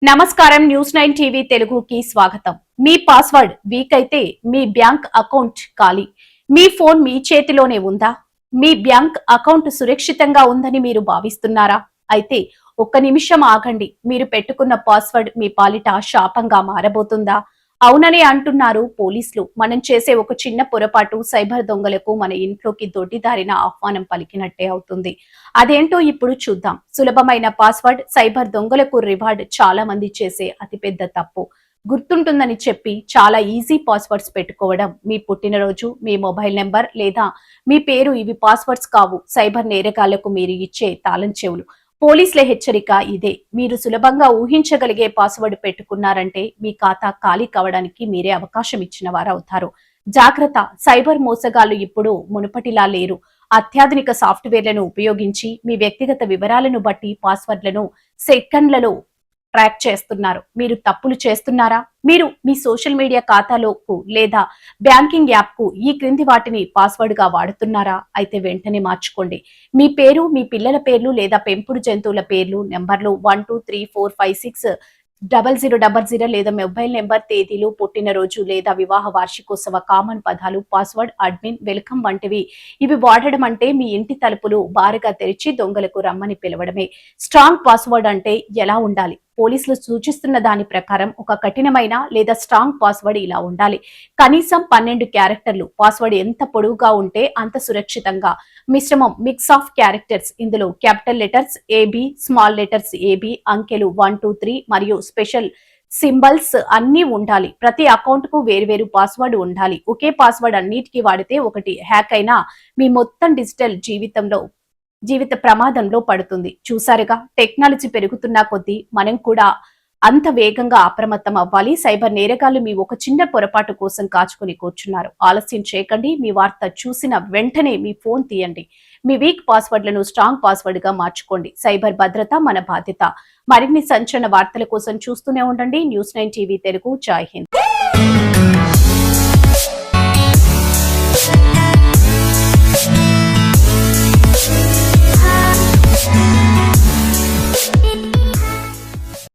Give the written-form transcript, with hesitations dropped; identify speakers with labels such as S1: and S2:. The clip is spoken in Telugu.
S1: నమస్కారం న్యూస్ 9 టీవీ తెలుగుకి స్వాగతం. మీ పాస్వర్డ్ వీక్ అయితే మీ బ్యాంక్ అకౌంట్ ఖాళీ. మీ ఫోన్ మీ చేతిలోనే ఉందా? మీ బ్యాంక్ అకౌంట్ సురక్షితంగా ఉందని మీరు భావిస్తున్నారా? అయితే ఒక్క నిమిషం ఆగండి. మీరు పెట్టుకున్న పాస్వర్డ్ మీ పాలిట శాపంగా మారబోతుందా? అవుననే అంటున్నారు పోలీసులు. మనం చేసే ఒక చిన్న పొరపాటు సైబర్ దొంగలకు మన ఇంట్లోకి దొడ్డిదారిన ఆహ్వానం పలికినట్టే అవుతుంది. అదేంటో ఇప్పుడు చూద్దాం. సులభమైన పాస్వర్డ్ సైబర్ దొంగలకు రివార్డ్. చాలా మంది చేసే అతిపెద్ద తప్పు. గుర్తుంటుందని చెప్పి చాలా ఈజీ పాస్వర్డ్స్ పెట్టుకోవడం. మీ పుట్టినరోజు, మీ మొబైల్ నెంబర్ లేదా మీ పేరు ఇవి పాస్వర్డ్స్ కావు. సైబర్ నేరగాళ్లకు మీరు ఇచ్చే తాళం చెవులు. పోలీసుల హెచ్చరిక ఇదే. మీరు సులభంగా ఊహించగలిగే పాస్వర్డ్ పెట్టుకున్నారంటే మీ ఖాతా ఖాళీ కావడానికి మీరే అవకాశం ఇచ్చిన వారవుతారు. జాగ్రత్త. సైబర్ మోసగాళ్లు ఇప్పుడు మునుపటిలా లేరు. అత్యాధునిక సాఫ్ట్వేర్లను ఉపయోగించి మీ వ్యక్తిగత వివరాలను బట్టి పాస్వర్డ్లను సెకండ్లలో ట్రాక్ చేస్తున్నారు. మీరు తప్పులు చేస్తున్నారా? మీరు మీ సోషల్ మీడియా ఖాతాలోకు లేదా బ్యాంకింగ్ యాప్ కు ఈ క్రింది వాటిని పాస్వర్డ్ గా వాడుతున్నారా? అయితే వెంటనే మార్చుకోండి. మీ పేరు, మీ పిల్లల పేర్లు లేదా పెంపుడు జంతువుల పేర్లు, నెంబర్లు 1234560000 లేదా మొబైల్ నెంబర్, తేదీలు, పుట్టినరోజు లేదా వివాహ వార్షికోత్సవ కామన్ పదాలు, పాస్వర్డ్, అడ్మిన్, వెల్కమ్ వంటివి. ఇవి వాడడం అంటే మీ ఇంటి తలుపులు బారుగా తెరిచి దొంగలకు రమ్మని పిలవడమే. స్ట్రాంగ్ పాస్వర్డ్ అంటే ఎలా ఉండాలి? పోలీసులు సూచిస్తున్న దాని ప్రకారం ఒక కఠినమైన లేదా స్ట్రాంగ్ పాస్వర్డ్ ఇలా ఉండాలి. కనీసం 12 క్యారెక్టర్లు. పాస్వర్డ్ ఎంత పొడవుగా ఉంటే అంత సురక్షితంగా. మిశ్రమం, మిక్స్ ఆఫ్ క్యారెక్టర్స్. ఇందులో capital letters A B, small letters A B, అంకెలు 1 2 3 మరియు స్పెషల్ సింబల్స్ అన్నీ ఉండాలి. ప్రతి అకౌంట్ కు వేరువేరు పాస్వర్డ్ ఉండాలి. ఒకే పాస్వర్డ్ అన్నిటికీ వాడితే ఒకటి హ్యాక్ అయినా మీ మొత్తం డిజిటల్ జీవిత ప్రమాదంలో పడుతుంది. చూసారుగా, టెక్నాలజీ పెరుగుతున్న కొద్దీ మనం కూడా అంత వేగంగా అప్రమత్తం అవ్వాలి. సైబర్ నేరగాళ్లు మీ ఒక చిన్న పొరపాటు కోసం కాచుకుని కూర్చున్నారు. ఆలస్యం చేయకండి. మీ వార్త చూసిన వెంటనే మీ ఫోన్ తీయండి. మీ వీక్ పాస్వర్డ్లను స్ట్రాంగ్ పాస్వర్డ్ గా మార్చుకోండి. సైబర్ భద్రత మన బాధ్యత. మరిన్ని సంచలన వార్తల కోసం చూస్తూనే ఉండండి న్యూస్ 9 టీవీ తెలుగు. జై హింద్.